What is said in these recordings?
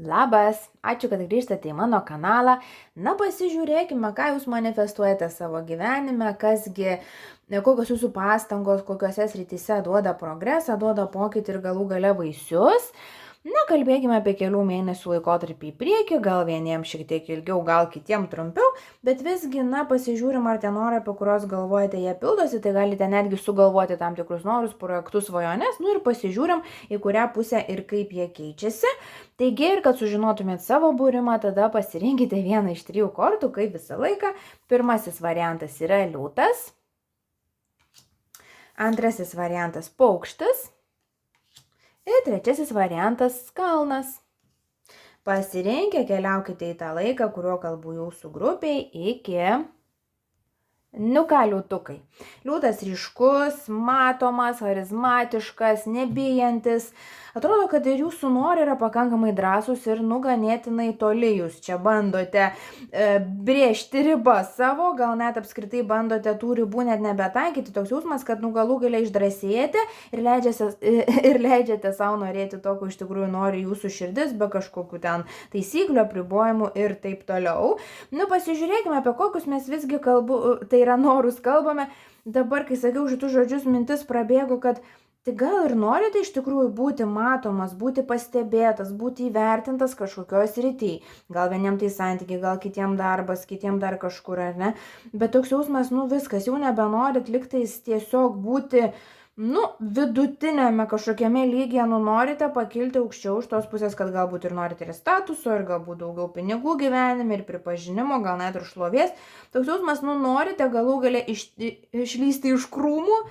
Labas, ačiū, kad grįžtate į mano kanalą. Na, pasižiūrėkime, ką jūs manifestuojate savo gyvenime, kokios jūsų pastangos, kokiose srityse duoda progresą, duoda pokytį ir galų gale vaisius. Na, kalbėkime apie kelių mėnesių laikotarpį į priekį, gal vieniems šiek tiek ilgiau, gal kitiems trumpiau, bet visgi, pasižiūrim, ar tie norai, apie kuriuos galvojate, jie pildosi, tai galite netgi sugalvoti tam tikrus norus, projektus, svajones, ir pasižiūrim, į kurią pusę ir kaip jie keičiasi. Taigi, ir kad sužinotumėt savo būrimą, tada pasirinkite vieną iš 3 kortų, kaip visą laiką. Pirmasis variantas yra liūtas, antrasis variantas paukštis. Ir trečiasis variantas kalnas. Pasirinkę keliaukite į tą laiką, kuriuo kalbu jūsų grupiai iki... Ką liūtukai? Liūtas ryškus, matomas, charizmatiškas, nebijantis. Atrodo, kad ir jūsų norai yra pakankamai drąsūs ir ganėtinai toli. Jūs čia bandote brėžti ribą savo, gal net apskritai bandote tų ribų net nebetaikyti. Toks jausmas, kad galų gale išdrąsėjate ir leidžiate savo norėti to, ko iš tikrųjų nori jūsų širdis, be kažkokių ten taisyklių, apribojimų ir taip toliau. Pasižiūrėkime, apie kokius mes visgi tai yra norus kalbame. Dabar, kai sakiau šitus žodžius, mintis prabėgo, kad tai gal ir norite iš tikrųjų būti matomas, būti pastebėtas, būti įvertintas kažkokioj srity. Gal vieniem tai santykiai, gal kitiem darbas, kitiem dar kažkur, ar ne? Bet toks jausmas, viskas, jau nebenorit liktais tiesiog būti, vidutinėme kažkokiame lygyje, norite pakilti aukščiau už tos pusės, kad galbūt ir norite ir statuso, ir galbūt daugiau pinigų gyvenime, ir pripažinimo, gal net ir šlovės. Toks jausmas, norite galų gale išlysti iš krūmų,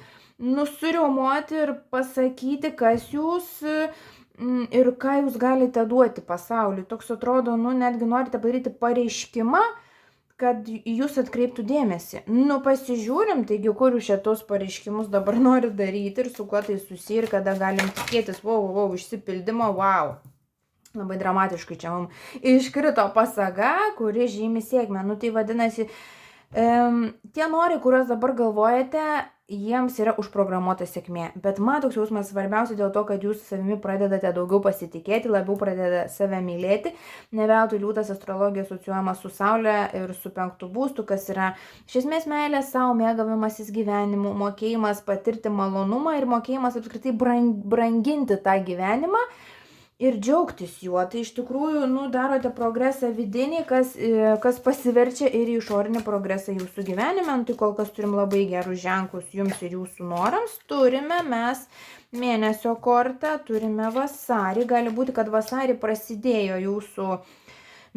nusiriaumuoti ir pasakyti, kas jūs ir ką jūs galite duoti pasauliui. Toks atrodo, netgi norite padaryti pareiškimą, kad jūs atkreiptų dėmesį. Pasižiūrim, taigi, kur jūs šitos pareiškimus dabar norit daryti ir su kuo tai susiję ir kada galim tikėtis, išsipildymo, Labai dramatiškai čia mums iškrito pasaga, kuri žymi sėkmę. Tai vadinasi, tie norai, kuriuos dabar galvojate, jiems yra užprogramuota sėkmė. Bet man toks jausmas svarbiausia dėl to, kad jūs savimi pradedate daugiau pasitikėti, labiau pradedate save mylėti. Ne veltui liūtas astrologija asocijuojama su Saule ir su 5. būstu, kas yra iš esmės meilė savo, mėgavimasis gyvenimu, mokėjimas patirti malonumą ir mokėjimas apskritai branginti tą gyvenimą ir džiaugtis juo. Tai iš tikrųjų, darote progresą vidinį, kas pasiverčia ir į išorinį progresą jūsų gyvenime. Tai kol kas turim labai gerus ženklus jums ir jūsų norams. Turime mes mėnesio kortą, turime vasarį. Gali būti, kad vasarį prasidėjo jūsų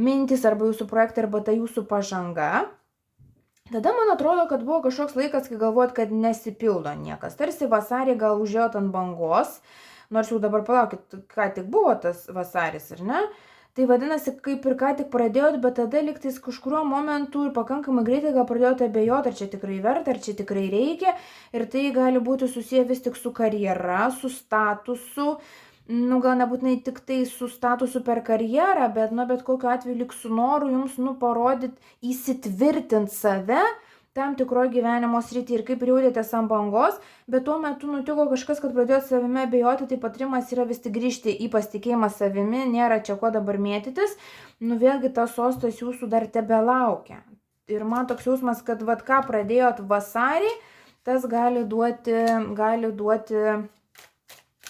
mintis arba jūsų projektai arba ta jūsų pažanga. Tada man atrodo, kad buvo kažkoks laikas, kai galvojat, kad nesipildo niekas. Tarsi vasarį gal užėjot ant bangos, nors jau dabar palaukit, ką tik buvo tas vasaris, ar ne? Tai vadinasi, kaip ir ką tik pradėjot, bet tada liktais kažkuriuo momentu ir pakankamai greitai gal pradėjote abejoti, ar čia tikrai verta, ar čia tikrai reikia. Ir tai gali būti susiję vis tik su karjera, su statusu. Gal nebūtinai tik tai su statusu per karjerą, bet kokiu atveju lik su noru jums parodyti, įsitvirtinti save tam tikroje gyvenimo srity ir kaip ir jautėtės ant bangos, bet tuo metu nutiko kažkas, kad pradėjot savimi abejoti, tai patarimas yra vis tik grįžti į pasitikėjimą savimi, nėra čia ko dabar mėtytis, vėlgi tas sostas jūsų dar tebelaukia. Ir man toks jausmas, kad ką pradėjot vasarį, tas gali duoti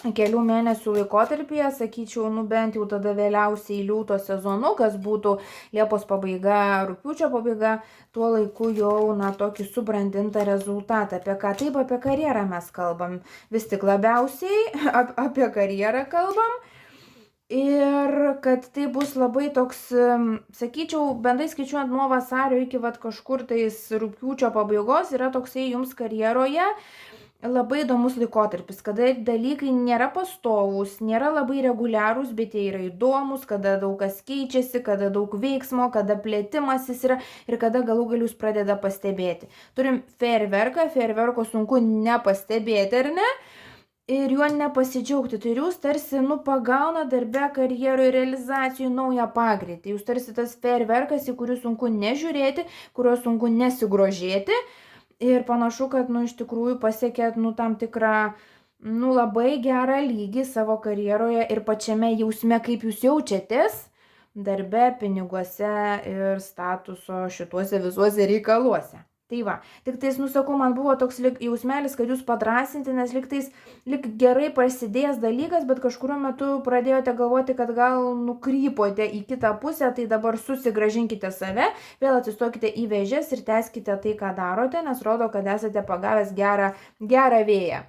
kelių mėnesių laikotarpyje, sakyčiau, bent jau tada vėliausiai liūto sezonu, kas būtų Liepos pabaiga, rugpjūčio pabaiga, tuo laiku jau tokį subrandintą rezultatą. Apie ką? Taip, apie karjerą mes kalbam. Vis tik labiausiai apie karjerą kalbam. Ir kad tai bus labai toks, sakyčiau, bendrai skaičiuojant nuo vasario iki kažkur tais rugpjūčio pabaigos yra toksai jums karjeroje labai įdomus laikotarpis, kada dalykai nėra pastovūs, nėra labai reguliarūs, bet jie yra įdomus, kada daug kas keičiasi, kada daug veiksmo, kada plėtimasis yra ir kada galų galius pradeda pastebėti. Turim fejerverko sunku nepastebėti, ar ne? Ir juo nepasidžiaugti. Tai jūs tarsi pagauna darbe, karjeroje, realizacijų naują pagreitį. Jūs tarsi tas fejerverkas, į kurį sunku nežiūrėti, kurio sunku nesigrožėti. Ir panašu, kad, iš tikrųjų pasiekėt, tam tikrą, labai gerą lygį savo karjeroje ir pačiame jausme, kaip jūs jaučiatės. darbe, piniguose ir statuso šituose visuose reikaluose. Tai va, tik tais, nusakau, man buvo toks jausmelis, kad jūs padrąsinti, nes lyg gerai prasidėjęs dalykas, bet kažkuriuo metu pradėjote galvoti, kad gal nukrypote į kitą pusę, tai dabar susigražinkite save, vėl atsistokite į vėžes ir tęskite tai, ką darote, nes rodo, kad esate pagavęs gerą vėją.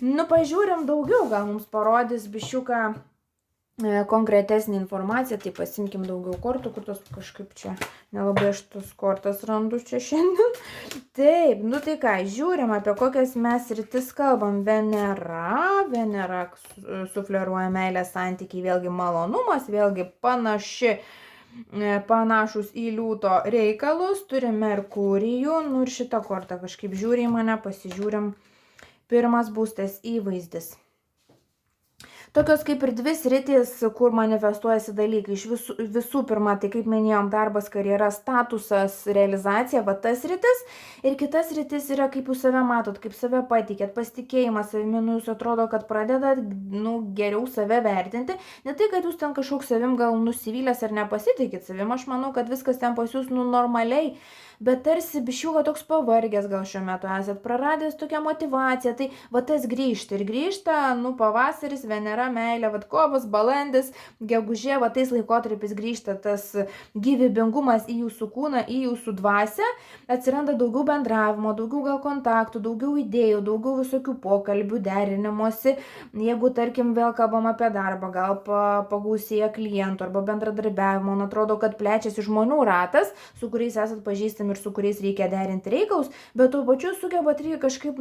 Nu, pažiūrim daugiau, gal mums parodys biščiuką konkretesnį informaciją, tai pasimkim daugiau kortų, kur tos kažkaip čia nelabai aš tos kortas randu čia šiandien. Taip, nu tai ką, žiūrim, apie kokias mes sritis kalbam. Venera sufleruoja meilės santykiai, vėlgi malonumas, vėlgi panašus į liūto reikalus. Turim Merkurijų, nu ir šitą kortą kažkaip žiūri į mane, pasižiūrim. Pirmas būstas įvaizdis. Tokios kaip ir dvi sritys, kur manifestuojasi dalykai. Iš visų pirma, tai kaip minėjom, darbas, karjera, statusas, realizacija, va tas sritis. Ir kitas sritis yra, kaip jūs save matot, kaip save patikėt, pasitikėjimas savimi, nu jūs atrodo, kad pradedat geriau save vertinti. Ne tai, kad jūs ten kažkoks savim gal nusivylęs ar nepasitikit savim, aš manau, kad viskas ten pas jūs normaliai. Bet tarsi biščiuką toks pavargęs gal šiuo metu esat, praradęs tokią motivaciją, tai va tas grįžta ir grįžta, pavasaris, Venera, meilė, va kovas, balandis, gegužė, va tais laikotarpis grįžta tas gyvybingumas į jūsų kūną, į jūsų dvasią, atsiranda daugiau bendravimo, daugiau gal kontaktų, daugiau idėjų, daugiau visokių pokalbių, derinimuose, jeigu tarkim vėl kalbam apie darbą, gal pagausėja klientų arba bendradarbiavimo, man atrodo, kad plečiasi žmonių ratas, su kuriais esat pažįstami ir su kuriais reikia derinti reikalus, bet tuo pačiu sugebat reikia kažkaip,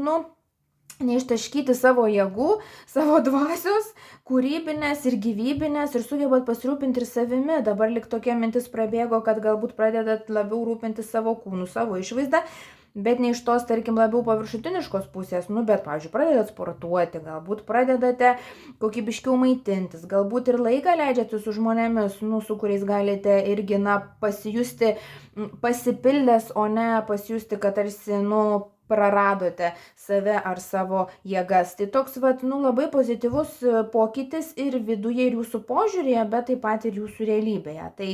neištaškyti savo jėgų, savo dvasios, kūrybinės ir gyvybinės ir sugebat pasirūpinti ir savimi. Dabar lik tokia mintis prabėgo, kad galbūt pradedat labiau rūpinti savo kūnų, savo išvaizdą, bet ne iš tos, tarkim, labiau paviršutiniškos pusės, bet, pavyzdžiui, pradedat sportuoti, galbūt pradedate kokybiškiau maitintis, galbūt ir laiką leidžiate su žmonėmis, su kuriais galite irgi, pasijusti pasipildęs, o ne pasijusti, kad tarsi, praradote save ar savo jėgas. Tai toks, labai pozityvus pokytis ir viduje, ir jūsų požiūrėje, bet taip pat ir jūsų realybėje. Tai,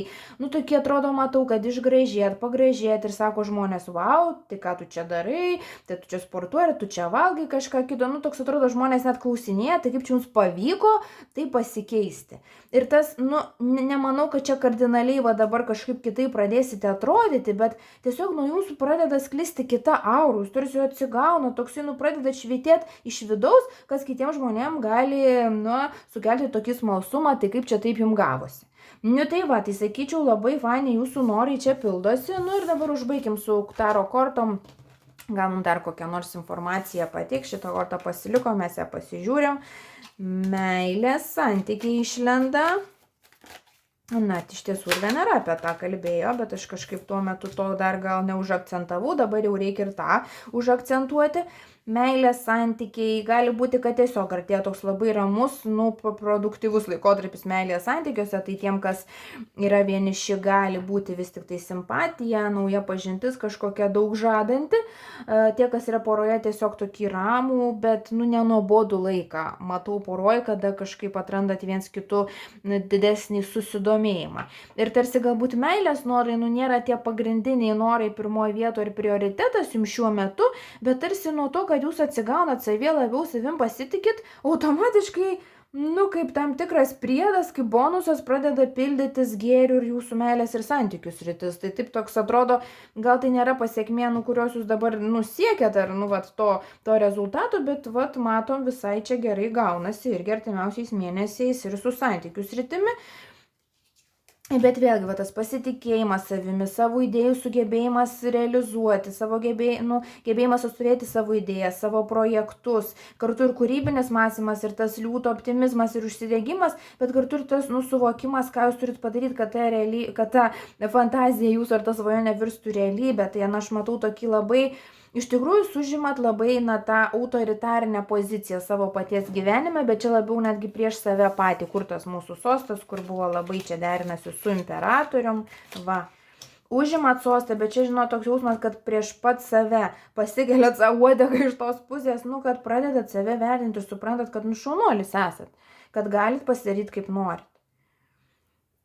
tokie atrodo, matau, kad išgražėt, pagražėt ir sako žmonės, wow, tai ką tu čia darai, tai tu čia sportuoji, tu čia valgai kažką kito. Toks atrodo, žmonės net klausinėja, tai kaip čia jums pavyko tai pasikeisti. Ir tas, nemanau, kad čia kardinaliai dabar kažkaip kitaip pradėsite atrodyti, bet tiesiog nuo jūsų pradeda sklisti kita aura, jūs tarsi atsigauna, toksai pradeda švytėti iš vidaus, kas kitiems žmonėms gali sukelti tokį smalsumą, tai kaip čia taip jums gavosi. Tai va, tai sakyčiau, labai fainai jūsų norai čia pildosi. Ir dabar užbaikim su taro kortom. Gal mums dar kokią nors informaciją pateiks, šitą kortą pasiliko, mes ją pasižiūrim. Meilės santykiai išlenda. Iš tiesų ir Venera apie tą kalbėjo, bet aš kažkaip tuo metu to dar gal neužakcentavau, dabar jau reikia ir tą užakcentuoti. Meilės santykiai, gali būti, kad tiesiog artėja toks labai ramus, produktyvus laikotarpis meilės santykiuose, tai tiem, kas yra vieniši, gali būti vis tik tai simpatija, nauja pažintis, kažkokia daug žadanti, tie, kas yra poroje, tiesiog tokį ramų, bet nenuobodų laiką. Matau poroje, kada kažkaip atrandat viens kitų didesnį susidomėjimą. Ir tarsi galbūt meilės norai, nėra tie pagrindiniai norai pirmoje vietoje ir prioritetas jums šiuo metu, bet tarsi nuo to, kad jūs atsigaunat savie, labiau savim pasitikit, automatiškai, kaip tam tikras priedas, kaip bonusas pradeda pildytis gėrių ir jūsų meilės ir santykių sritis. Tai taip toks atrodo, gal tai nėra pasiekmė, kurios jūs dabar siekėt ar to rezultato, bet matom visai čia gerai gaunasi irgi artimiausiais mėnesiais ir su santykių sritimi. Bet vėlgi, tas pasitikėjimas savimi, savo idėjų sugebėjimas realizuoti, savo gebėjimas atstovėti savo idėjas, savo projektus, kartu ir kūrybinis mąstymas, ir tas liūto optimizmas ir užsidegimas, bet kartu ir tas suvokimas, ką jūs turit padaryti, kad ta fantazija jūsų ar ta svajonė virstų realybę. Tai aš matau tokį labai, iš tikrųjų sužimat labai tą autoritarinę poziciją savo paties gyvenime, bet čia labiau netgi prieš save patį, kur tas mūsų sostas, kur buvo labai čia derinasi su imperatorium, užimat sostą, bet čia toks jausmas, kad prieš pat save pasigeliat savo uodegą iš tos pusės, kad pradedat save vertinti ir suprantat, kad šaunuolis esat, kad galit pasidaryti kaip norit.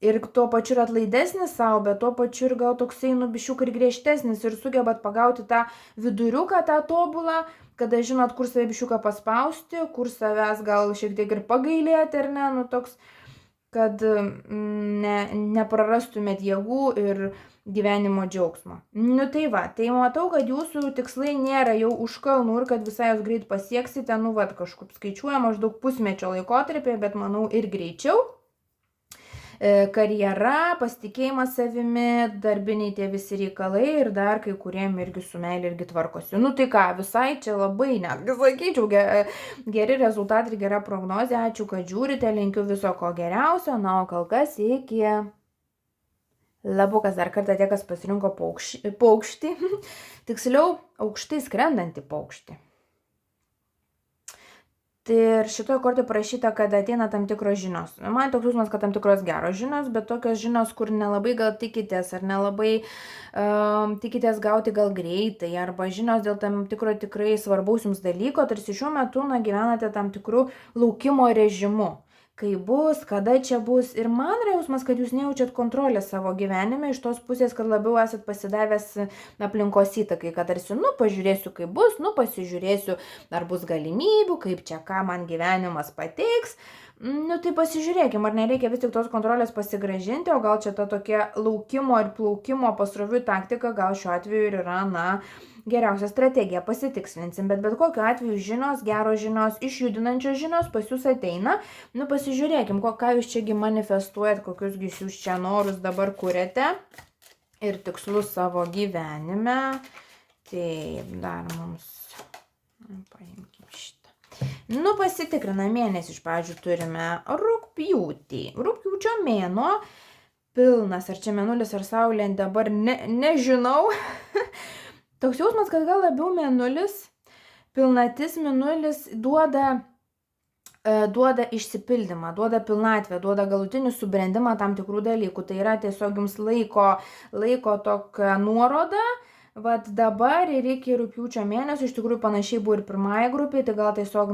ir tuo pačiu ir atlaidesnis sau, bet tuo pačiu ir gal toksai biščiukai ir griežtesnis ir sugebat pagauti tą viduriuką, tą tobulą, kada žinot, kur save biščiuką paspausti, kur savęs gal šiek tiek ir pagailėti, ar ne, nu toks, kad neprarastumėt jėgų ir gyvenimo džiaugsmo. Nu tai va, tai matau, kad jūsų tikslai nėra jau už kalnų ir kad visai jūs greit pasieksite, nu vat kažkaip skaičiuoja maždaug pusmečio laikotarpį, bet manau ir greičiau. Karjera, pasitikėjimas savimi, darbiniai tie visi reikalai ir dar kai kuriem irgi su meilė irgi tvarkosi. Nu tai ką, visai čia labai netgi sakyčiau, geri rezultatai ir gera prognozė. Ačiū, kad žiūrite, linkiu viso ko geriausio, na o kol kas iki. Labukas dar kartą tie, kas pasirinko paukštį, tiksliau aukštai skrendantį paukštį. Tai ir šitoje kortoje parašyta, kad ateina tam tikros žinios. Man toks jausmas, kad tam tikros geros žinios, bet tokios žinios, kur nelabai gal tikitės, ar nelabai tikitės gauti gal greitai, arba žinios dėl tam tikro tikrai svarbaus jums dalyko, tarsi šiuo metu gyvenate tam tikrų laukimo režimu. Kai bus, kada čia bus. Ir man yra jausmas, kad jūs nejaučiat kontrolės savo gyvenime iš tos pusės, kad labiau esat pasidavęs aplinkos įtakai, kad tarsi, pažiūrėsiu, kaip bus, pasižiūrėsiu, ar bus galimybių, kaip čia ką man gyvenimas pateiks. Tai pasižiūrėkim, ar nereikia vis tik tos kontrolės pasigrąžinti, o gal čia ta tokia laukimo ir plaukimo pasrovių taktika, gal šiuo atveju ir yra, geriausia strategija, pasitikslinsim, bet kokiu atveju žinios, geros žinios, išjudinančios žinios pas jūs ateina. Pasižiūrėkim, ką jūs čiagi manifestuojat, kokius jūs čia norus dabar kuriate ir tikslus savo gyvenime. Taip, dar mums, paimkim šitą. Pasitikrina mėnesį, iš pradžių turime rugpjūtį. Rugpjūčio mėnuo pilnas, ar čia mėnulis ar saulė, dabar nežinau. Toks jausmas, kad gal labiau mėnulis, pilnatis mėnulis duoda išsipildymą, duoda pilnatvę, duoda galutinį subrendimą tam tikrų dalykų. Tai yra tiesiog jums laiko tokia nuoroda. Vat dabar ir iki rugpjūčio mėnesio, iš tikrųjų panašiai buvo ir pirmąją grupį, tai gal tiesiog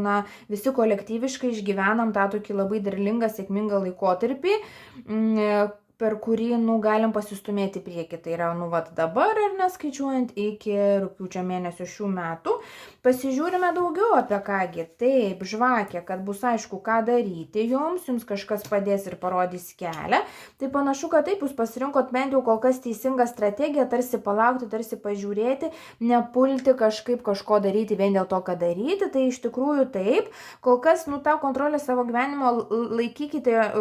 visi kolektyviškai išgyvenam tą tokį labai derlingą, sėkmingą laikotarpį, per kurį, galim pasistumėti prieki. Tai yra, dabar ir neskaičiuojant iki rugpjūčio mėnesio šių metų. Pasižiūrime daugiau apie kągi. Taip, žvakė, kad bus aišku, ką daryti jums kažkas padės ir parodys kelią. Tai panašu, kad taip, jūs pasirinkot bent jau kol kas teisingą strategiją, tarsi palaukti, tarsi pažiūrėti, nepulti kažkaip kažko daryti vien dėl to, ką daryti. Tai iš tikrųjų taip, kol kas, tą kontrolę savo gyvenimo laikykite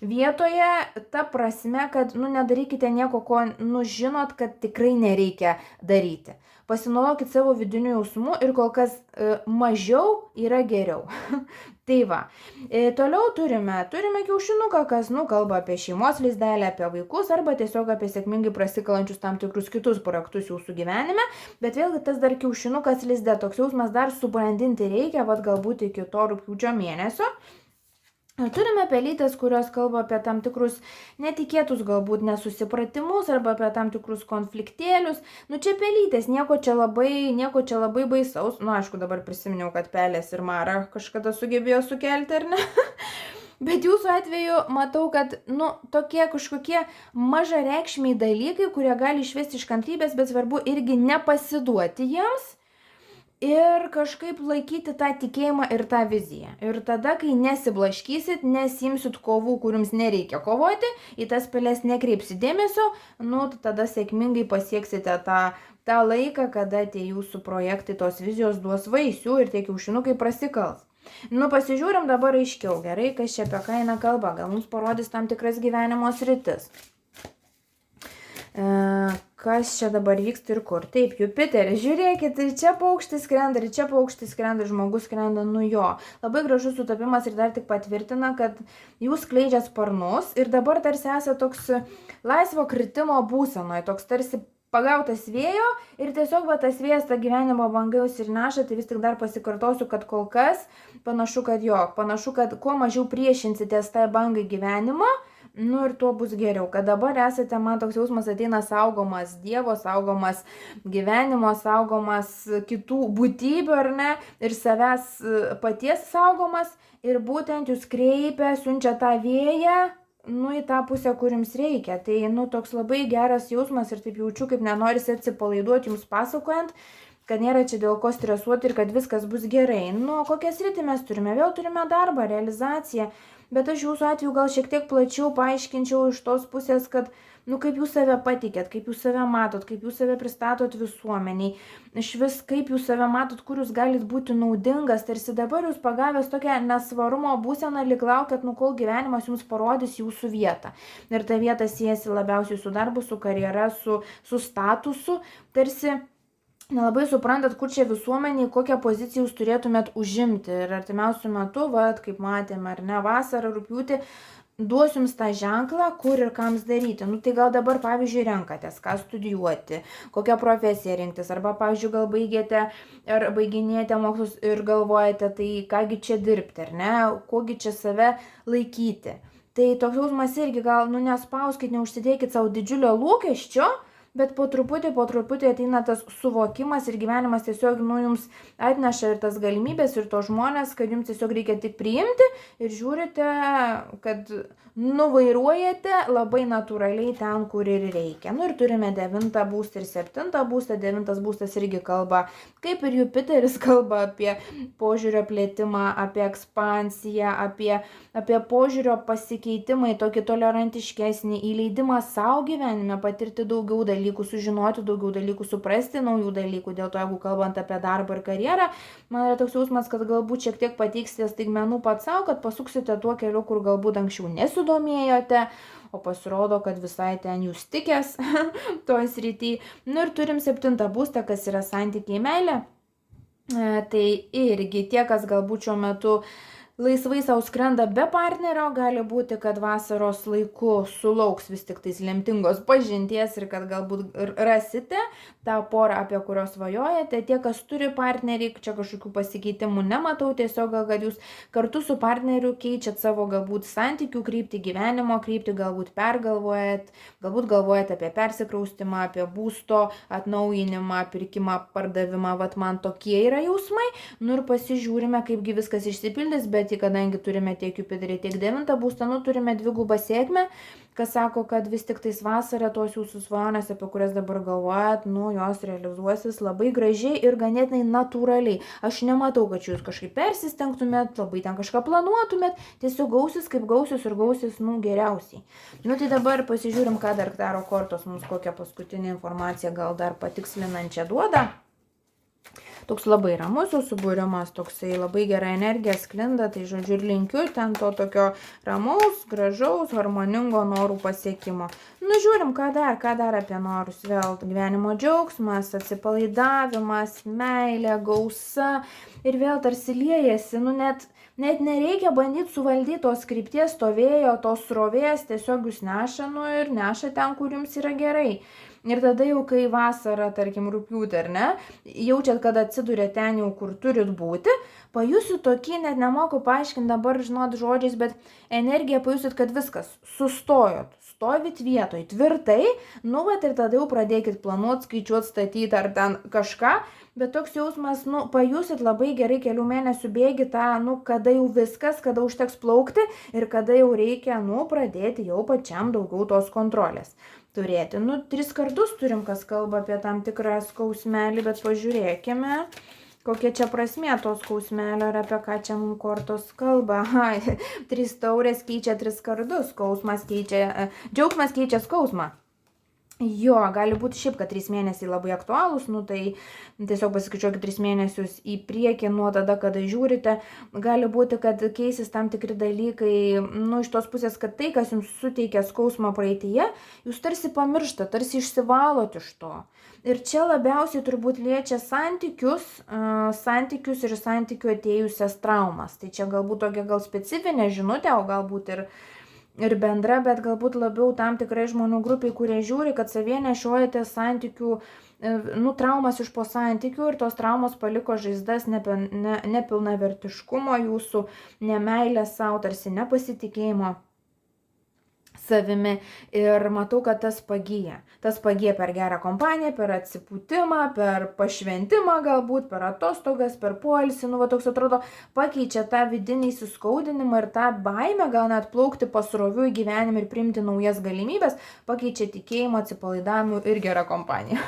vietoje, ta prasme, kad nedarykite nieko, ko žinot, kad tikrai nereikia daryti. Pasinaudokit savo vidinių jausmų ir kol kas mažiau yra geriau. Tai va. Toliau turime kiaušinuką, kas kalba apie šeimos lizdelę, apie vaikus arba tiesiog apie sėkmingai prasikalančius tam tikrus kitus projektus jūsų gyvenime. Bet vėlgi tas dar kiaušinukas lizde, toks jausmas dar subrandinti reikia, galbūt iki to rugpjūčio mėnesio. Turime pelytės, kurios kalba apie tam tikrus netikėtus galbūt nesusipratimus arba apie tam tikrus konfliktėlius. Čia pelytės, nieko čia labai baisaus. Aišku, dabar prisiminiau, kad pelės ir Mara kažkada sugebėjo sukelti, ar ne? Bet jūsų atveju matau, kad tokie kažkokie mažareikšmiai dalykai, kurie gali išvesti iš kantrybės, bet svarbu irgi nepasiduoti jiems. Ir kažkaip laikyti tą tikėjimą ir tą viziją. Ir tada, kai nesiblaškysit, nesimsit kovų, kuriums nereikia kovoti, į tas peles nekreipsit dėmesio, tada sėkmingai pasieksite tą laiką, kada tie jūsų projektai, tos vizijos duos vaisių ir tie kiaušinukai prasikals. Pasižiūrim dabar aiškiau, gerai, kas čia apie ką eina kalba, gal mums parodys tam tikras gyvenimo sritis. Kas čia dabar vyksta ir kur. Taip, Jupiteris, žiūrėkit, ir čia paukštis skrenda, žmogus skrenda, jo. Labai gražus sutapimas ir dar tik patvirtina, kad jūs skleidžia sparnus ir dabar tarsi esate toks laisvo kritimo būsenoje, toks tarsi pagautas vėjo ir tiesiog tas vėjas, ta gyvenimo banga jūs ir neša. Tai vis tik dar pasikartosiu, kad kol kas panašu, kad kuo mažiau priešinsitės tai bangai gyvenimo, ir tuo bus geriau, kad dabar esate, man toks jausmas ateina saugomas Dievo, saugomas gyvenimo, saugomas kitų būtybių, ar ne, ir savęs paties saugomas, ir būtent jūs kreipia, siunčia tą vėją nu, į tą pusę, kur jums reikia. Tai, nu, toks labai geras jausmas ir taip jaučiu, kaip nenorisi atsipalaiduoti jums pasakojant, kad nėra čia dėl ko stresuoti ir kad viskas bus gerai. Nu, kokią sritį mes turime? Vėl turime darbą, realizaciją, bet aš jūsų atveju gal šiek tiek plačiau paaiškinčiau iš tos pusės, kad, nu, kaip jūs save patikėt, kaip jūs save matot, kaip jūs save pristatot visuomeniai, iš vis kaip jūs save matot, kur jūs galit būti naudingas, tarsi dabar jūs pagavęs tokią nesvarumo būseną, lyg laukiat, nu, kol gyvenimas jums parodys jūsų vietą. Ir ta vieta siejasi labiausiai su darbu, su karjera, su statusu, tarsi nelabai suprantat, kur čia visuomeniai, kokią poziciją jūs turėtumėt užimti. Ir artimiausiu metu, vat, kaip matėme, ar ne, vasarą, rugpjūtį, duosiu jums tą ženklą, kur ir kams daryti. Nu, tai gal dabar, pavyzdžiui, renkatės, ką studijuoti, kokią profesiją rinktis, arba, pavyzdžiui, gal baigėte ar baiginėjate mokslus ir galvojate, tai kągi čia dirbti, ar ne, kogi čia save laikyti. Tai toks jausmas irgi gal, nu, nespauskit, neužsidėkit savo didžiulio lūkesčio, bet po truputį ateina tas suvokimas ir gyvenimas tiesiog, nu, jums atneša ir tas galimybės, ir to žmonės, kad jums tiesiog reikia tik priimti ir žiūrite, kad nuvairuojate labai natūraliai ten, kur ir reikia. Nu ir turime 9 būstą ir 7 būstą. 9 būstas irgi kalba, kaip ir Jupiteris kalba apie požiūrio plėtimą, apie ekspansiją, apie požiūrio pasikeitimą į tokį tolerantiškesnį, įleidimą savo gyvenime, patirti daugiau dalykų, sužinoti daugiau dalykų, suprasti naujų dalykų. Dėl to, jeigu kalbant apie darbą ir karjerą, man yra toks jausmas, kad galbūt šiek tiek pateiksite staigmenų pats savo, kad pasuksite tuo keliu, kur galbūt anksčiau nesudomėjote, o pasirodo, kad visai ten jūs tikęs toj srity. Nu ir turim 7 būstą, kas yra santykiai, meilė. Tai irgi tie, kas galbūt šiuo metu laisvai savo skrenda be partnerio, gali būti, kad vasaros laiku sulauks vis tik tais lemtingos pažinties ir kad galbūt rasite tą porą, apie kurios svajojate. Tie, kas turi partnerį, čia kažkokių pasikeitimų nematau, tiesiog gal, kad jūs kartu su partneriu keičiat savo galbūt santykių kryptį, gyvenimo kryptį, galbūt pergalvojat, galbūt galvojat apie persikraustimą, apie būsto atnaujinimą, pirkimą, pardavimą, vat man tokie yra jausmai. Nu ir pasižiūrime, kaipgi viskas išsipildys, bet kadangi turime tiek Jupiterį, tiek 9 būstą, nu turime dvigubą sėkmę, kas sako, kad vis tik tais vasarą tos jūsų svajonės, apie kurias dabar galvojat, nu jos realizuosis labai gražiai ir ganėtinai natūraliai. Aš nematau, kad jūs kažkaip persistengtumėt, labai ten kažką planuotumėt, tiesiog gausis kaip gausis ir gausis, nu, geriausiai. Nu tai dabar pasižiūrim, ką dar Taro kortos mums kokią paskutinę informaciją gal dar patikslinančią duoda. Toks labai ramus jūsų būrimas, toksai labai gera energija sklinda, tai žodžiu ir linkiu ten to tokio ramaus, gražaus, harmoningo norų pasiekimo. Nu žiūrim, ką dar apie norus vėl. Gyvenimo džiaugsmas, atsipalaidavimas, meilė, gausa ir vėl tarsi liejasi, nu net nereikia bandyti suvaldyti tos krypties, to vėjo, tos srovės, tiesiog jūs neša, nu ir neša ten, kur jums yra gerai. Ir tada jau, kai vasara, tarkim, rugpjūtį, ar ne, jaučiat, kad atsidūrė ten jau, kur turit būti, pajusit tokį, net nemoku paaiškinti dabar, žinot, žodžiais, bet energiją pajusit, kad viskas, sustojot, stovit vietoj, tvirtai, nu, vat ir tada jau pradėkit planuoti, skaičiuoti, statyti ar ten kažką, bet toks jausmas, nu, pajusit labai gerai kelių mėnesių bėgi tą, nu, kada jau viskas, kada užteks plaukti ir kada jau reikia, nu, pradėti jau pačiam daugiau tos kontrolės turėti. Nu, 3 kartus turim, kas kalba apie tam tikrą skausmelį, bet pažiūrėkime, kokia čia prasmė to skausmelio ir apie ką čia mums kortos kalba. 3 taurės keičia 3 kartus, džiaugsmas keičia skausmą. Jo, gali būti šiaip, kad 3 mėnesiai labai aktualūs, nu tai tiesiog pasiskaičiuokit 3 mėnesius į priekį nuo tada, kada žiūrite. Gali būti, kad keisis tam tikri dalykai, nu iš tos pusės, kad tai, kas jums suteikia skausmą praeityje, jūs tarsi pamiršta, tarsi išsivalot iš to. Ir čia labiausiai turbūt liečia santykius ir santykių atėjusias traumas. Tai čia galbūt tokia gal specifinė žinutė, o galbūt ir bendra, bet galbūt labiau tam tikrai žmonių grupiai, kurie žiūri, kad savyje nešiojate santykių, nu, traumas iš po santykių ir tos traumos paliko žaizdas nepilnavertiškumo jūsų, nemailės savo, tarsi nepasitikėjimo savimi ir matau, kad tas pagyja. Tas pagyja per gerą kompaniją, per atsipūtimą, per pašventimą galbūt, per atostogas, per poilsį. Nu, va toks atrodo, pakeičia tą vidinį įsiskaudinimą ir tą baimę gal net plaukti pasroviui gyvenimą ir priimti naujas galimybės, pakeičia tikėjimo, atsipalaidavimu ir gerą kompaniją.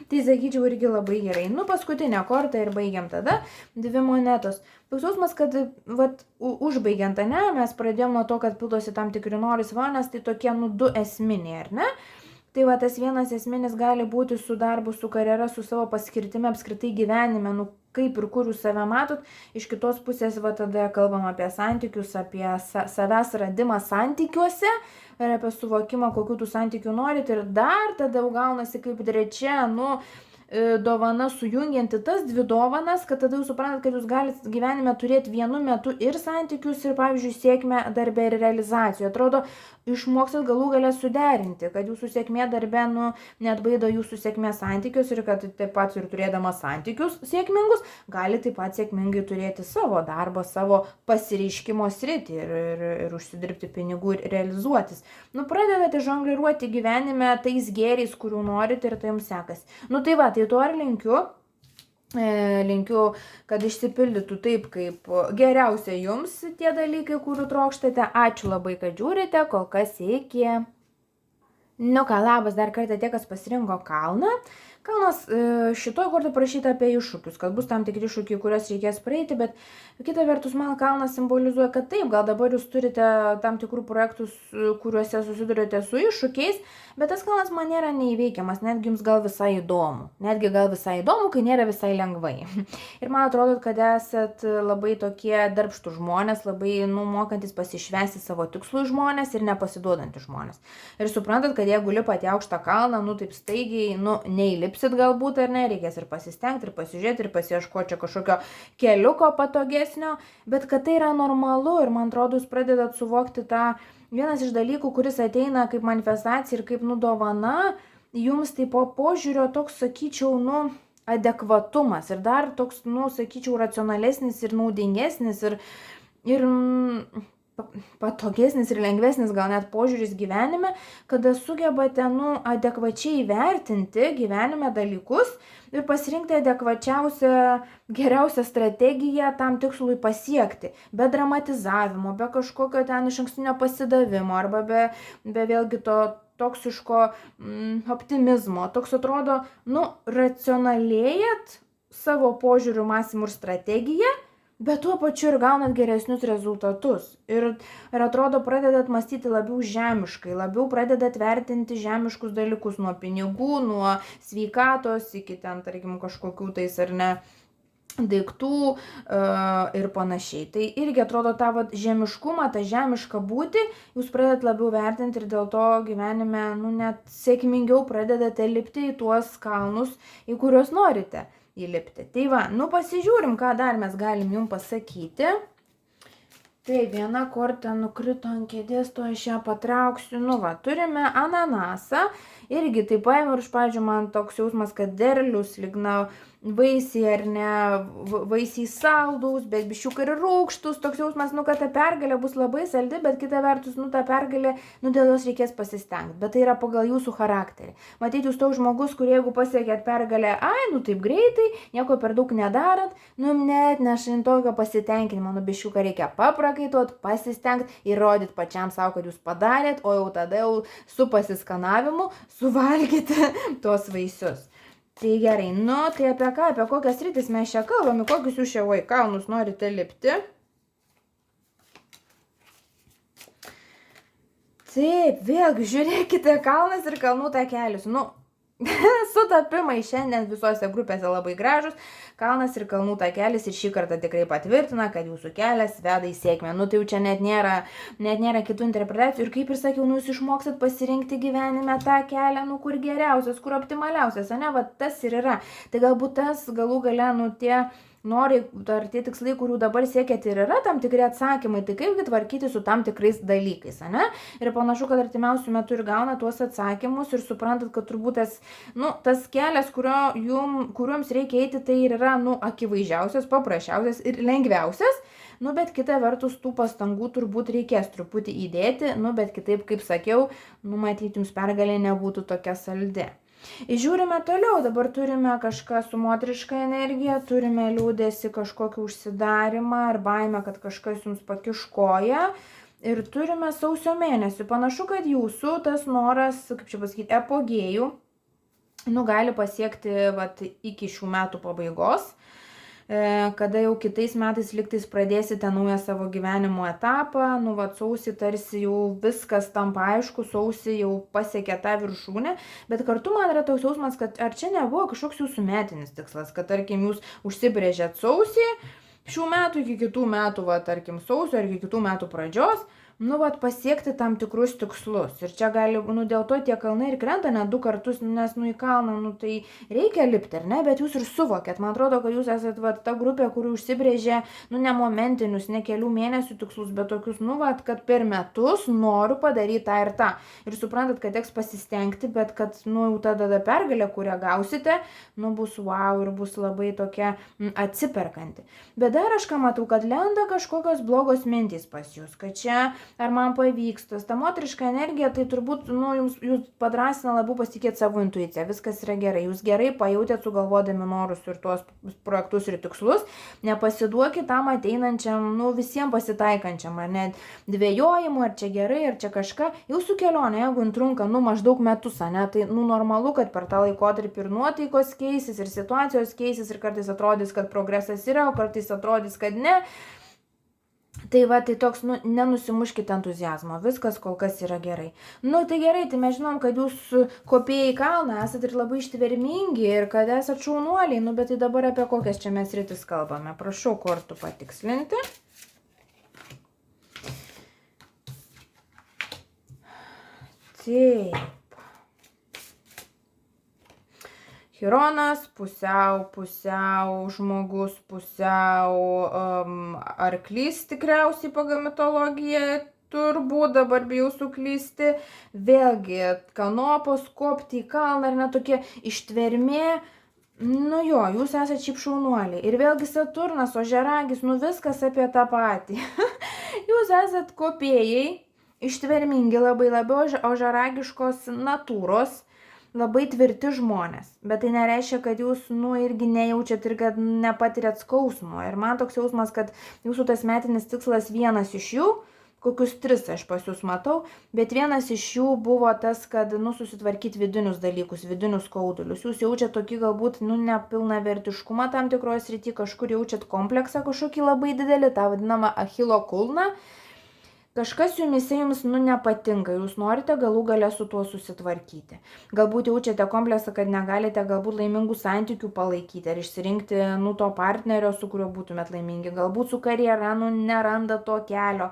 Tai sakyčiau irgi labai gerai. Nu, paskutinę kortą ir baigiam tada. 2 monetos. Toks jausmas, kad vat, užbaigiant, ne, mes pradėjom nuo to, kad pildosi tam tikri nori svajonės, tai tokie, nu, 2 esminiai, ar ne? Tai va, tas vienas esminis gali būti su darbu, su karjera, su savo paskirtimi apskritai gyvenime, nu, kaip ir kur jūs save matot. Iš kitos pusės, va, tada kalbam apie santykius, apie savęs radimą santykiuose ir apie suvokimą, kokių tų santykių norit. Ir dar tada gaunasi kaip trečia, nu, dovana sujungianti tas 2 dovanas, kad tada jūs suprantat, kad jūs galite gyvenime turėti vienu metu ir santykius, ir, pavyzdžiui, sėkmę darbe ir realizacijoje. Atrodo, išmokstat galų galę suderinti, kad jūsų sėkmė darbe, nu, neatbaido jūsų sėkmė santykius ir kad taip pat ir turėdama santykius sėkmingus, gali taip pat sėkmingai turėti savo darbą, savo pasireiškimo sritį ir užsidirbti pinigų ir realizuotis. Nu, pradedate žongliruoti gyvenime tais gėriais, kurių norite ir tai jums sekasi. Nu, tai va, tai to ir linkiu. Linkiu, kad išsipildytų taip, kaip geriausia jums tie dalykai, kurių trokštate. Ačiū labai, kad žiūrite, kol kas iki. Nu ką, labas dar kartą tie, kas pasirinko kalną. Kalnas šitoj kortoj parašyta apie iššūkius, kad bus tam tikri iššūkiai, kuriuos reikės praeiti, bet kita vertus man kalnas simbolizuoja, kad taip, gal dabar jūs turite tam tikrų projektų, kuriuose susidurite su iššūkiais, bet tas kalnas man nėra neįveikiamas, netgi jums gal visai įdomu. Netgi gal visai įdomu, kai nėra visai lengvai. Ir man atrodo, kad esat labai tokie darbštų žmonės, labai mokantis pasišvęsti savo tikslų žmonės ir nepasiduodantys žmonės. Ir suprantat, kad jeigu lipate aukštą kalną, nu taip staigiai, nu neįlipsit galbūt ar ne, reikės ir pasistengti, ir pasižiūrėti, ir pasiieškoti čia kažkokio keliuko patogesnio, bet kad tai yra normalu ir man atrodo, jūs pradedat suvokti tą vienas iš dalykų, kuris ateina kaip manifestacija ir kaip dovana, jums tai po požiūrio toks, sakyčiau, adekvatumas ir dar toks, sakyčiau, racionalesnis ir naudingesnis ir patogesnis ir lengvesnis gal net požiūris gyvenime, kada sugebate, adekvačiai vertinti gyvenime dalykus ir pasirinkti adekvačiausią, geriausią strategiją tam tikslui pasiekti, be dramatizavimo, be kažkokio ten išankstinio pasidavimo arba be vėlgi to toksiško optimizmo. Toks atrodo, racionalėjat savo požiūrių, mąstymų ir strategiją, bet tuo pačiu ir gaunat geresnius rezultatus. Ir atrodo, pradedat mąstyti labiau žemiškai, labiau pradedat vertinti žemiškus dalykus nuo pinigų, nuo sveikatos iki ten, tarkim, kažkokių tais ar ne daiktų ir panašiai. Tai irgi atrodo tą žemiškumą, tą žemišką būtį, jūs pradedat labiau vertinti ir dėl to gyvenime, net sėkmingiau pradedate lipti į tuos kalnus, į kuriuos norite įlipti. Tai va, pasižiūrim, ką dar mes galim jums pasakyti. Tai viena korta nukrito ant kėdės, to aš ją patrauksiu. Turime ananasą. Irgi taip paėmė ir iš pradžių man toks jausmas, kad derlius, lygna vaisiai ar ne, vaisiai saldūs, bet biščiukai ir rūgštus. Toks jausmas, kad ta pergalė bus labai saldi, bet kita vertus, ta pergalė, dėl jos reikės pasistengti. Bet tai yra pagal jūsų charakterį. Matyti, jūs toks žmogus, kurie jeigu pasiekėt pergalę, taip greitai, nieko per daug nedarant, net nešint tokio pasitenkinimo, biščiuką reikia paprakaituot, pasistengti, įrodyti pačiam savo, kad jūs padarėt, o jau tada jau su pasiskanavimu suvalgyti tuos vaisius. Tai gerai, tai apie ką, apie kokias sritis mes čia kalbame, kokius jūs čia kalnus norite lipti. Taip, vėlgi, žiūrėkite, kalnas ir kalnų takelis. Sutapimai šiandien visose grupėse labai gražus. Kalnas ir kalnų takelis ir šį kartą tikrai patvirtina, kad jūsų kelias veda į sėkmę. Tai jau čia net nėra kitų interpretacijų. Ir kaip ir sakiau, jūs išmokstat pasirinkti gyvenime tą kelią, kur geriausias, kur optimaliausias, ne, va tas ir yra. Tai galbūt tas galų gale, tie nori, ar tie tikslai, kurių dabar siekėte ir yra tam tikri atsakymai, tai kaipgi tvarkyti su tam tikrais dalykais, ane? Ir panašu, kad artimiausių metų ir gauna tuos atsakymus ir suprantat, kad turbūt tas kelias, kuriuoms reikia eiti, tai ir yra, akivaizdžiausias, paprasčiausias ir lengviausias. Bet kita vertus tų pastangų turbūt reikės truputį įdėti, bet kitaip, kaip sakiau, matyti jums pergalė nebūtų tokia saldi. Žiūrime toliau, dabar turime kažką su moteriška energija, turime liūdėsi kažkokį užsidarimą ar baimę, kad kažkas jums pakiškoja. Ir turime sausio mėnesį. Panašu, kad jūsų tas noras, kaip čia pasakyti, apogėjų, gali pasiekti iki šių metų pabaigos. Kada jau kitais metais lygtais pradėsite naują savo gyvenimo etapą, sausį tarsi jau viskas tampa aišku, sausį jau pasiekė tą viršūnę, bet kartu man yra toks jausmas, kad ar čia nebuvo kažkoks jūsų metinis tikslas, kad tarkim jūs užsibrėžėt sausį šių metų iki kitų metų, tarkim sausio ar iki kitų metų pradžios, pasiekti tam tikrus tikslus. Ir čia gali, dėl to tie kalnai ir krenta net 2 kartus, nes į kalną, tai reikia lipti, ar ne, bet jūs ir suvokėt. Man atrodo, kad jūs esate ta grupė, kuri užsibrėžė, ne momentinius, ne kelių mėnesių tikslus, bet tokius, kad per metus noriu padaryti tą ir tą. Ir suprantat, kad teks pasistengti, bet kad, tada pergalė, kurią gausite, bus wow ir bus labai tokia atsiperkanti. Bet dar aš ką matau, kad lenda kažkokios blogos mintys pas jūs, kad čia ar man pavyks, ta moteriška energija, tai turbūt, jūs padrasina labiau pasitikėti savo intuiciją, viskas yra gerai, jūs gerai pajautėt sugalvodami norus ir tuos projektus ir tikslus, nepasiduokit tam ateinančiam, visiems pasitaikančiam, ar net dvėjojimu, ar čia gerai, ar čia kažką, jūsų kelionė, jeigu trunka, maždaug metus, ne, tai, normalu, kad per tą laikotarpį ir nuotaikos keisis, ir situacijos keisis, ir kartais atrodys, kad progresas yra, o kartais atrodys, kad ne. Tai tai toks, nenusimuškite entuziazmo, viskas kol kas yra gerai. Tai gerai, tai mes žinom, kad jūs kopėjai į kalną, esat ir labai ištvermingi ir kad esat šaunuoliai, bet tai dabar apie kokias čia mes sritis kalbame. Prašau kortų patikslinti. Taip. Chironas, pusiau žmogus, pusiau arklys tikriausiai pagal mitologiją, turbūt dabar bijau suklysti. Vėlgi, kanopos, kopti į kalną ar tokie ištvermė. Jūs esate šiaip šaunuoliai. Ir vėlgi Saturnas, ožiaragis, viskas apie tą patį. Jūs esate kopėjai, ištvermingi labai ožiaragiškos natūros. Labai tvirti žmonės, bet tai nereiškia, kad jūs, irgi nejaučiat ir kad nepatiriat skausmo. Ir man toks jausmas, kad jūsų tas metinis tikslas vienas iš jų, kokius 3 aš pas jūs matau, bet vienas iš jų buvo tas, kad, susitvarkyti vidinius dalykus, vidinius skaudulius. Jūs jaučiat tokį galbūt, nepilnavertiškumą tam tikroje srityje, kažkur jaučiat kompleksą kažkokį labai didelį, tą vadinamą Achilo kulną. Kažkas jumise jums nepatinka, jūs norite galų gale su tuo susitvarkyti. Galbūt jaučiate kompleksą, kad negalite galbūt laimingų santykių palaikyti ar išsirinkti to partnerio, su kuriuo būtumėt laimingi. Galbūt su karjera neranda to kelio.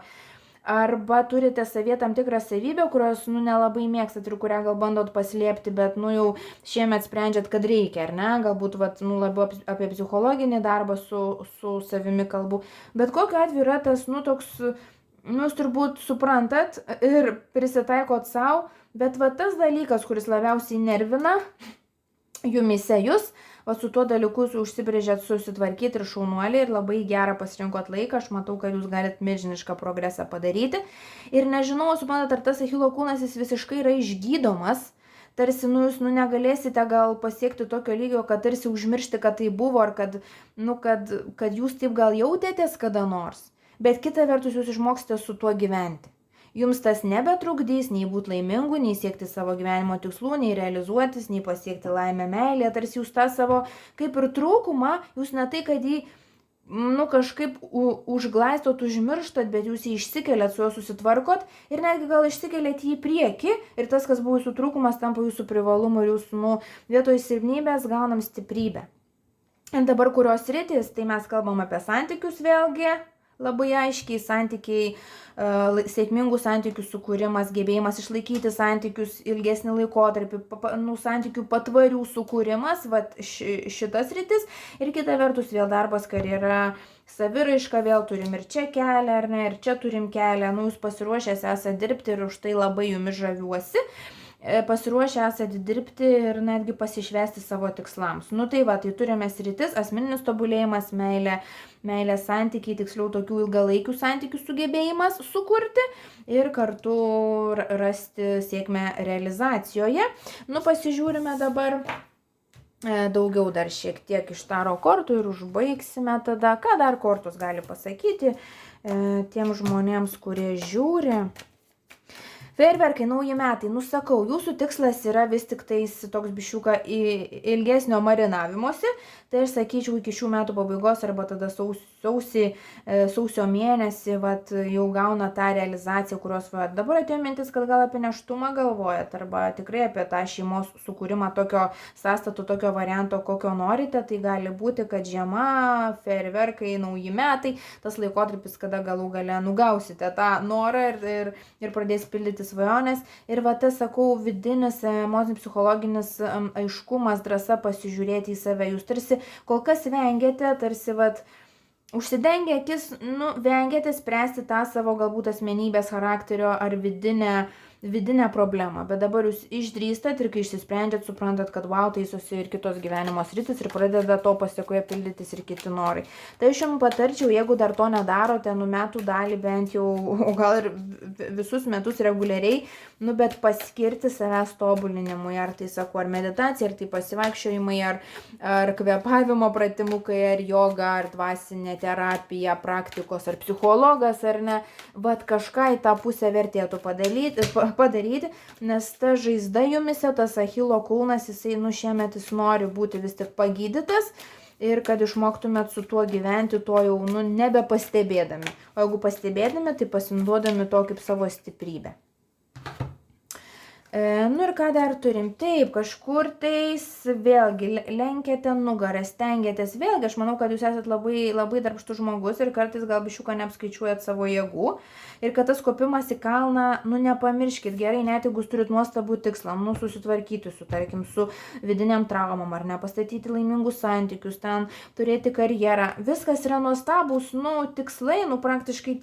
Arba turite savyje tam tikrą savybę, kurios nelabai mėgstat ir kurią gal bandot paslėpti, bet jau šiemet sprendžiat, kad reikia, ar ne? Galbūt labiau apie psichologinį darbą su savimi kalbu. Bet kokiu atveju yra tas toks... Jūs turbūt suprantat ir prisitaikot savo, bet tas dalykas, kuris labiausiai nervina jumise jūs, su tuo dalyku užsibrėžėt susitvarkyti ir šaunuoliai ir labai gerą pasirinkot laiką, aš matau, kad jūs galit milžinišką progresą padaryti. Ir nežinau, suprantat, ar tas Achilo kulnas jis visiškai yra išgydomas, tarsi jūs negalėsite gal pasiekti tokio lygio, kad tarsi užmiršti, kad tai buvo, ar kad jūs taip gal jautėtės kada nors. Bet kita vertus jūs išmoksite su tuo gyventi. Jums tas nebetrukdys nei būti laimingu, nei siekti savo gyvenimo tikslų, nei realizuotis, nei pasiekti laimę meilę. Tarsi jūs tą savo kaip ir trūkumą, jūs ne tai, kad jį kažkaip užglaistot, užmirštat, bet jūs jį išsikeliat, su juo susitvarkot ir netgi gal išsikeliat jį į priekį ir tas, kas buvo jūsų trūkumas, tampa jūsų privalumu ir jūsų vietoj silpnybės gaunam stiprybę. Ir dabar kurios sritys, tai mes kalbam apie santykius vėlgi, labai aiškiai santykiai, sėkmingų santykių sukūrimas, gebėjimas išlaikyti santykius ilgesnį laikotarpį, santykių patvarių sukūrimas, vat šitas rytis. Ir kita vertus vėl darbas, karjera, saviraiška, vėl turim ir čia kelią, ar ne, ir čia turim kelią. Jūs pasiruošęs esate dirbti ir už tai labai jumis žaviuosi. Pasiruošę esate dirbti ir netgi pasišvesti savo tikslams. Tai va, tai turime sritis, asmeninis tobulėjimas, meilė santykiai, tiksliau tokių ilgalaikių santykių sugebėjimas sukurti ir kartu rasti sėkmę realizacijoje. Pasižiūrime dabar daugiau dar šiek tiek iš taro kortų ir užbaigsime tada, ką dar kortos gali pasakyti tiem žmonėms, kurie žiūri. Fejerverkai, nauji metai, sakau, jūsų tikslas yra vis tik tais toks biščiuką ilgesnio marinavimosi, tai aš sakyčiau iki šių metų pabaigos arba tada sausio mėnesį jau gauna tą realizaciją, kurios dabar atėjo mintis, kad gal apie nėštumą galvojat arba tikrai apie tą šeimos sukūrimą tokio sąstato, tokio varianto, kokio norite, tai gali būti, kad žiema, fejerverkai, nauji metai, tas laikotarpis, kada galų gale nugausite tą norą ir pradės pildyti svajonės. Ir tas, sakau, vidinis, emocinis, psichologinis aiškumas, drąsa pasižiūrėti į save. Jūs tarsi kol kas vengiate, tarsi užsidengę akis, vengiate spręsti tą savo galbūt asmenybės, charakterio ar vidinę problemą. Bet dabar jūs išdrįstat ir kai išsisprendžiat, suprantat, kad taisosi ir kitos gyvenimo sritis ir pradeda to pasiekoje pildytis ir kiti norai. Tai aš jums patarčiau, jeigu dar to nedarote, metų dalį bent jau, o gal ir visus metus reguliariai, bet paskirti savęs tobulinimui, ar tai sakau, ar meditacija, ar tai pasivaikščiojimai, ar kvėpavimo pratimukai, ar joga, ar dvasinė terapija, praktikos, ar psichologas, ar ne, kažką į tą pusę vertėtų padaryti, nes ta žaizda jumise, tas Achilo kulnas, jisai šiemet jis nori būti vis tik pagydytas ir kad išmoktumėt su tuo gyventi, to jau nebepastebėdami. O jeigu pastebėdami, tai pasinduodami to kaip savo stiprybę. Ir ką dar turim? Taip, kažkur tais vėlgi lenkiate nugarą, stengiatės. Vėlgi, aš manau, kad jūs esate labai, labai darbštus žmogus ir kartais gal biščiuką neapskaičiuojat savo jėgų. Ir kad tas kopimas į kalną, nepamirškit gerai, net jeigu jūs turit nuostabų tikslą, susitvarkyti tarkim, su vidiniam traumom, ar ne, pastatyti laimingus santykius, ten turėti karjerą. Viskas yra nuostabus, tikslai, praktiškai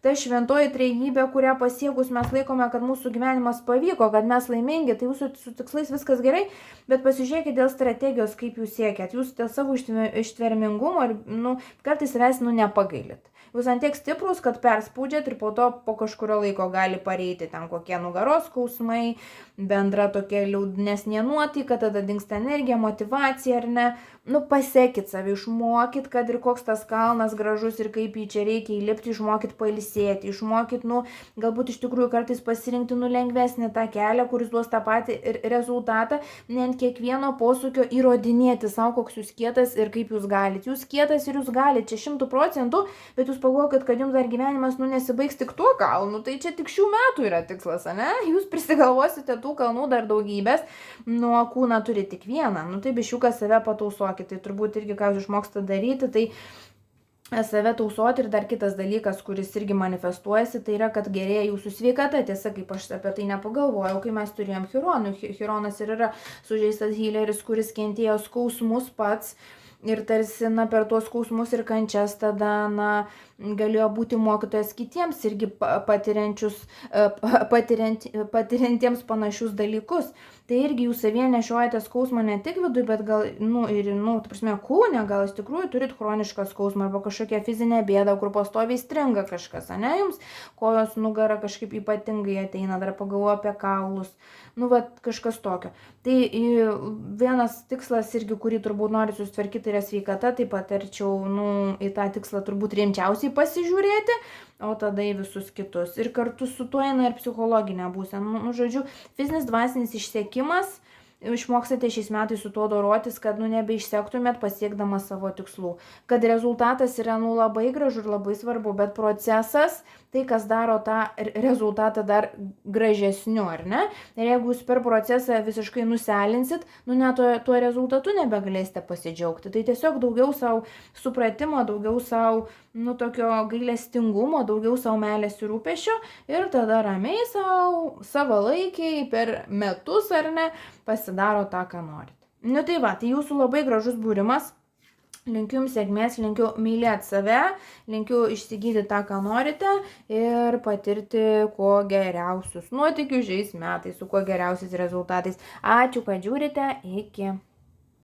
ta šventoji trejybė, kurią pasiekus mes laikome, kad mūsų gyvenimas pavyko, kad mes laimingi, tai jūsų su tikslais viskas gerai, bet pasižiūrėkite dėl strategijos, kaip jūs siekiat. Jūs dėl savo ištvermingumo ir kartais savęs nepagailit. Jūs antiek stiprus, kad perspaudžiat ir po to po kažkurio laiko gali pareiti ten kokie nugaros skausmai, bendra tokia liūdnesnė nuotaika, tada dingsta energija, motyvacija, ar ne. Pasiekit save, išmokit, kad ir koks tas kalnas gražus ir kaip jį čia reikia įlipti, išmokit pailsėti, išmokit, galbūt iš tikrųjų kartais pasirinkti lengvesnį tą kelią, kuris duos tą patį rezultatą, ne ant kiekvieno posūkio įrodinėti savo, koks jūs kietas ir kaip jūs galit. Jūs kietas ir jūs galit, čia 100%, bet jūs pagalvokit, kad jums dar gyvenimas nesibaigs tik tuo kalnu, tai čia tik šių metų yra tikslas, ne? Jūs prisigalvosite tų kalnų dar daugybės, nuo kūną turi tik vieną, tai biščiuką save patausokit. Tai turbūt irgi, ką jūs išmokstate daryti, tai save tausoti. Ir dar kitas dalykas, kuris irgi manifestuojasi, tai yra, kad gerėja jūsų sveikata. Tiesa, kaip aš apie tai nepagalvojau, kai mes turėjom Chironų. Chironas ir yra sužeistas hileris, kuris kentėjo skausmus pats. Ir tarsi, per tuos skausmus ir kančias tada, galėjo būti mokytojas kitiems irgi patiriantiems panašius dalykus. Tai irgi jūs savyje nešiojate skausmą ne tik viduje, bet gal, kūne, gal iš tikrųjų turit chronišką skausmą arba kažkokią fizinę bėdą, kur pastoviai stringa kažkas, ne, jums kojos nugara kažkaip ypatingai ateina, dar pagalvoju apie kaulus, kažkas tokio. Tai vienas tikslas irgi, kurį turbūt nori susitvarkyti, yra sveikata, tai patarčiau, į tą tikslą turbūt rimčiausiai pasižiūrėti, o tada į visus kitus. Ir kartu su tuo eina ir psichologinė būsena. Žodžiu, fizinis dvasinis išsekimas, išmokstate šiais metais su tuo dorotis, kad nebeišsektumėt pasiekdamas savo tikslų. Kad rezultatas yra labai gražu ir labai svarbu, bet procesas, tai kas daro tą rezultatą dar gražesniu, ar ne? Ir jeigu jūs per procesą visiškai nuselinsit, net tuo rezultatu nebegalėsite pasidžiaugti. Tai tiesiog daugiau savo supratimo, daugiau savo tokio gailestingumo, daugiau savo meilės ir rūpesčio ir tada ramiai savalaikiai per metus, ar ne, pasidaro tą, ką norite. Tai va, tai jūsų labai gražus būrimas. Linkiu jums sėkmės, linkiu mylėti save, linkiu išsigydyti tą, ką norite ir patirti kuo geriausius nuotykius šiais metais, su kuo geriausiais rezultatais. Ačiū, kad žiūrite, iki.